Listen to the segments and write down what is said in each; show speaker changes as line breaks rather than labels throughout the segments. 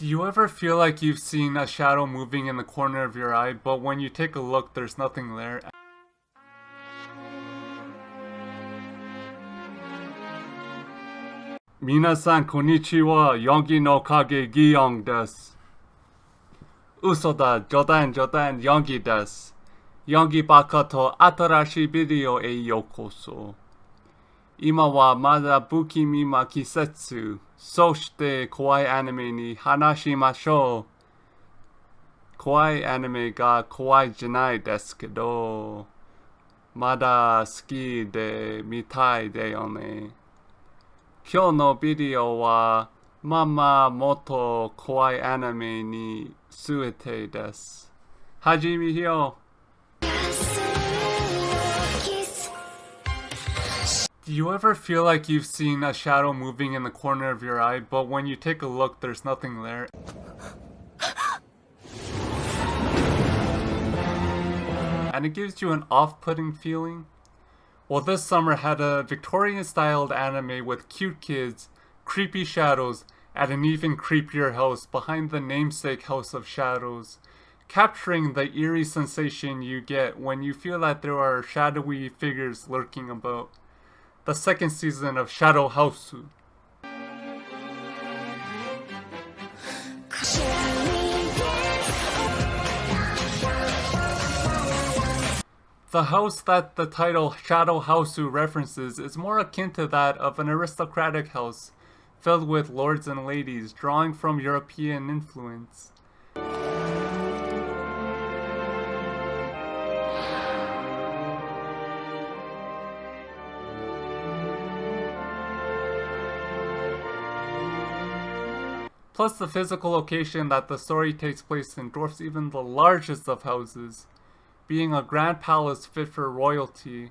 Do you ever feel like you've seen a shadow moving in the corner of your eye, but when you take a look, there's nothing there? Minasan konnichiwa, Yonggi no kage Giyong desu. Uso da, jodan jodan, Yonggi desu. Yonggi-baka to atarashii video e yokoso. Ima wa mada bukimima kisetsu. Soshite kawaii anime ni hanashimashou. Kawaii anime ga kawaii janai desu kedo. Mada suki de mitai deyo ne. Kyou no video wa mama moto kawaii anime ni suete desu. Hajime hyo. Do you ever feel like you've seen a shadow moving in the corner of your eye, but when you take a look, there's nothing there? And it gives you an off-putting feeling? Well, this summer had a Victorian-styled anime with cute kids, creepy shadows, and an even creepier house behind the namesake House of Shadows, capturing the eerie sensation you get when you feel that there are shadowy figures lurking about. The second season of Shadow House. The house that the title Shadow House references is more akin to that of an aristocratic house, filled with lords and ladies, drawing from European influence. Plus, the physical location that the story takes place in dwarfs even the largest of houses, being a grand palace fit for royalty,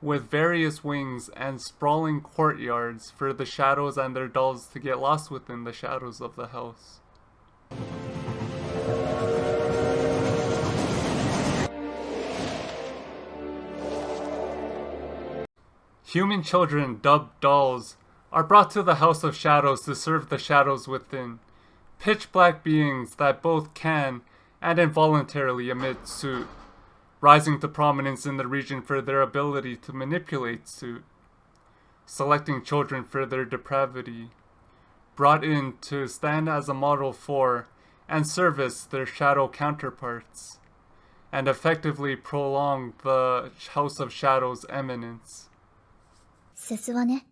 with various wings and sprawling courtyards for the shadows and their dolls to get lost within the shadows of the house. Human children, dubbed dolls, are brought to the House of Shadows to serve the shadows within, pitch-black beings that both can and involuntarily emit soot, rising to prominence in the region for their ability to manipulate soot, selecting children for their depravity, brought in to stand as a model for and service their shadow counterparts, and effectively prolong the House of Shadows' eminence.
セスはね、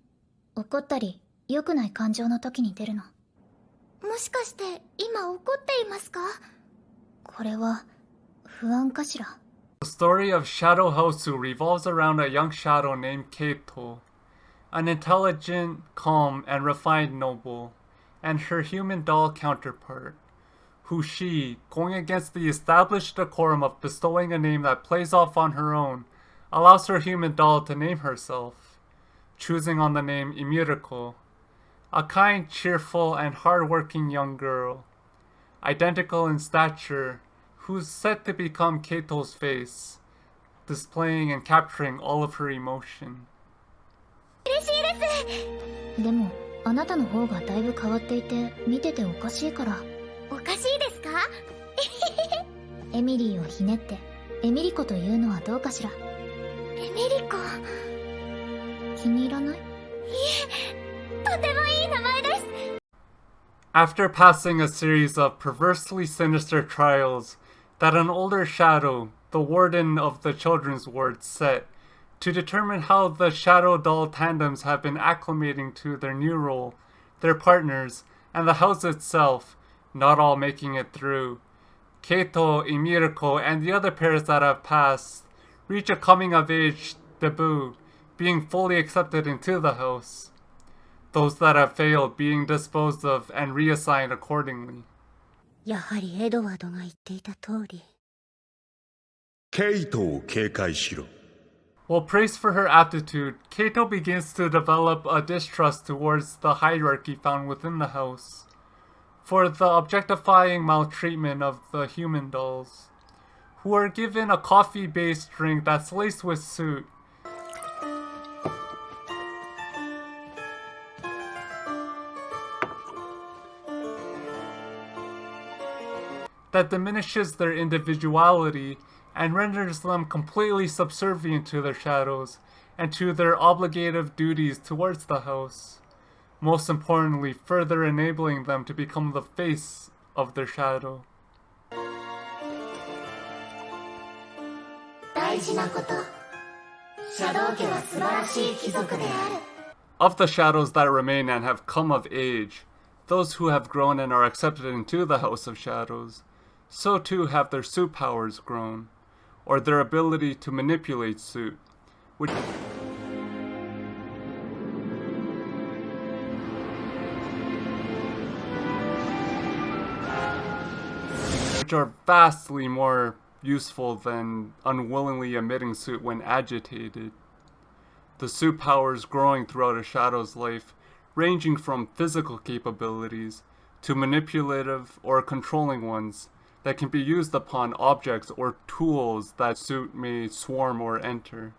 怒ったり良くない感情の時に出るの。もしかして今怒っていますか？これは不安かしら。
The story of Shadow House revolves around a young shadow named Keito, an intelligent, calm, and refined noble, and her human doll counterpart, who she, going against the established decorum of bestowing a name that plays off on her own, allows her human doll to name herself, choosing on the name Imiriko, a kind, cheerful, and hard-working young girl, identical in stature, who's set to become Keito's face, displaying and capturing all of her emotion.
嬉しいです。でも、あなたの方がだいぶ変わっていて、見てておかしいから。おかしいですか？エミリーをひねって、エミリコというのはどうかしら。エミリコ。気に入らない？いえ、とてもいい名前です。
After passing a series of perversely sinister trials that an older shadow, the warden of the children's ward, set to determine how the shadow doll tandems have been acclimating to their new role, their partners, and the house itself, not all making it through, Keito, Imiriko, and the other pairs that have passed reach a coming-of-age debut, being fully accepted into the house. Those that have failed being disposed of and reassigned accordingly.
やはりエドワードが言っていた通り。
ケイトを警戒しろ。
While praised for her aptitude, Keito begins to develop a distrust towards the hierarchy found within the house, for the objectifying maltreatment of the human dolls, who are given a coffee-based drink that's laced with soot. that diminishes their individuality and renders them completely subservient to their shadows and to their obligative duties towards the house. Most importantly, further enabling them to become the face of their shadow. Of the shadows that remain and have come of age, those who have grown and are accepted into the House of Shadows, so too have their suit powers grown, or their ability to manipulate suit, which are vastly more useful than unwillingly emitting suit when agitated. The suit powers growing throughout a shadow's life, ranging from physical capabilities to manipulative or controlling ones that can be used upon objects or tools that suit may swarm or enter.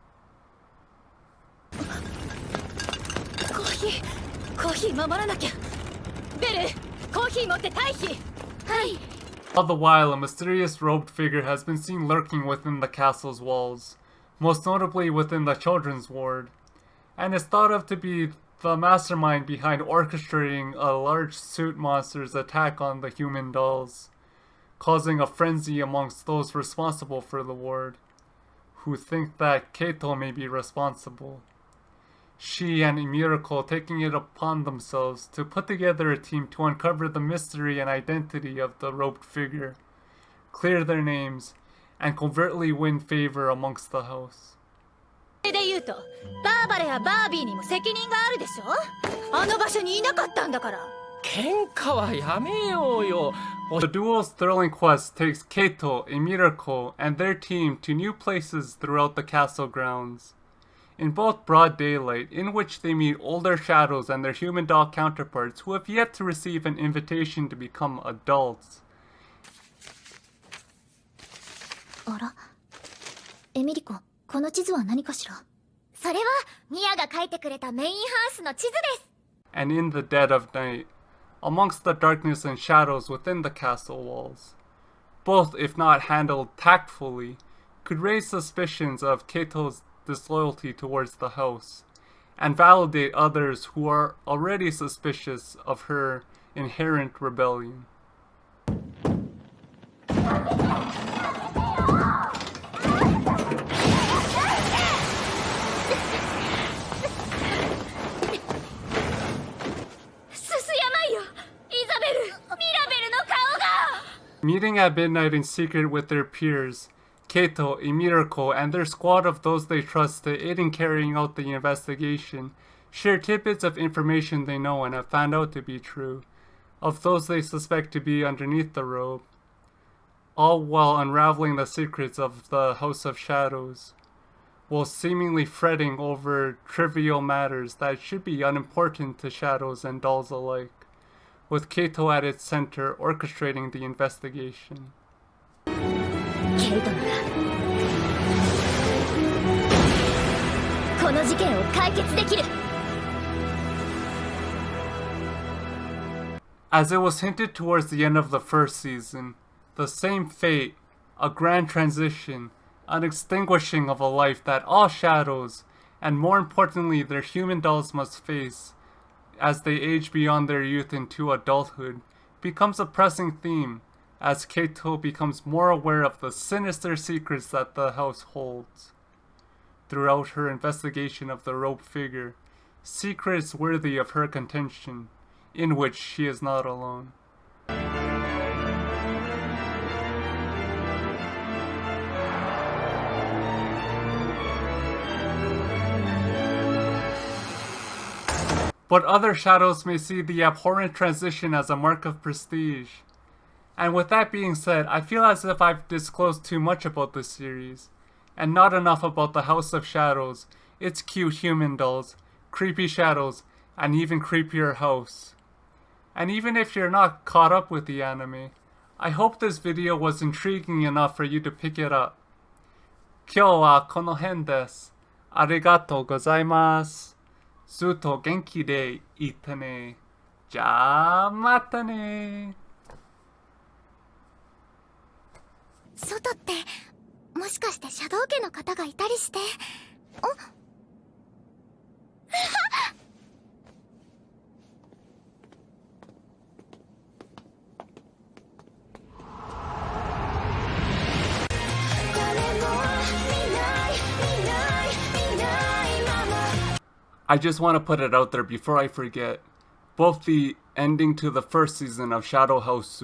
All the while, a mysterious robed figure has been seen lurking within the castle's walls, most notably within the children's ward, and is thought of to be the mastermind behind orchestrating a large suit monster's attack on the human dolls, causing a frenzy amongst those responsible for the ward, who think that Keito may be responsible. She and Emiriko taking it upon themselves to put together a team to uncover the mystery and identity of the robed figure, clear their names, and covertly win favor amongst the house.
The
duel's thrilling quest takes Keito, Emiriko, and their team to new places throughout the castle grounds. In both broad daylight, in which they meet older shadows and their human doll counterparts who have yet to receive an invitation to become adults.
あら、エミリコ、この地図は何かしら？
それはミアが描いてくれたメインハウスの地図です。
And in the dead of night, amongst the darkness and shadows within the castle walls, both, if not handled tactfully, could raise suspicions of Keito's disloyalty towards the house, and validate others who are already suspicious of her inherent rebellion. Meeting at midnight in secret with their peers, Keito, Emiriko, and their squad of those they trust to aid in carrying out the investigation, share tidbits of information they know and have found out to be true, of those they suspect to be underneath the robe, all while unraveling the secrets of the House of Shadows, while seemingly fretting over trivial matters that should be unimportant to shadows and dolls alike, with Keito at its center orchestrating the investigation. As it was hinted towards the end of the first season, the same fate, a grand transition, an extinguishing of a life that all shadows, and more importantly their human dolls must face, as they age beyond their youth into adulthood, becomes a pressing theme, as Keito becomes more aware of the sinister secrets that the house holds. Throughout her investigation of the robed figure, secrets worthy of her contention, in which she is not alone. But other shadows may see the abhorrent transition as a mark of prestige. And with that being said, I feel as if I've disclosed too much about this series, and not enough about the House of Shadows, its cute human dolls, creepy shadows, and even creepier house. And even if you're not caught up with the anime, I hope this video was intriguing enough for you to pick it up. 今日はこの辺です。ありがとうございます。ずっと元気でいてね。じゃあまたね。
外ってもしかしてシャドウ家の方がいたりして。
I just want to put it out there before I forget. Both the ending to the first season of Shadow House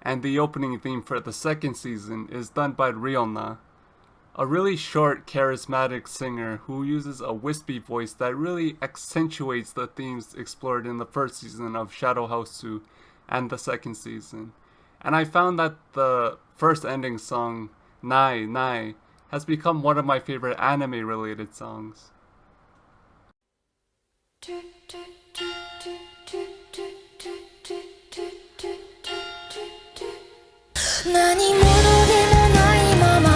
and the opening theme for the second season is done by Ryona, a really short, charismatic singer who uses a wispy voice that really accentuates the themes explored in the first season of Shadow House and the second season. And I found that the first ending song, Nai Nai, has become one of my favorite anime-related songs.
何者でもないまま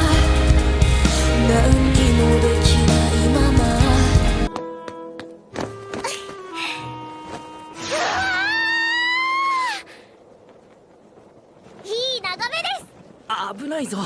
何もできないまま
いい眺めです。
危ないぞ。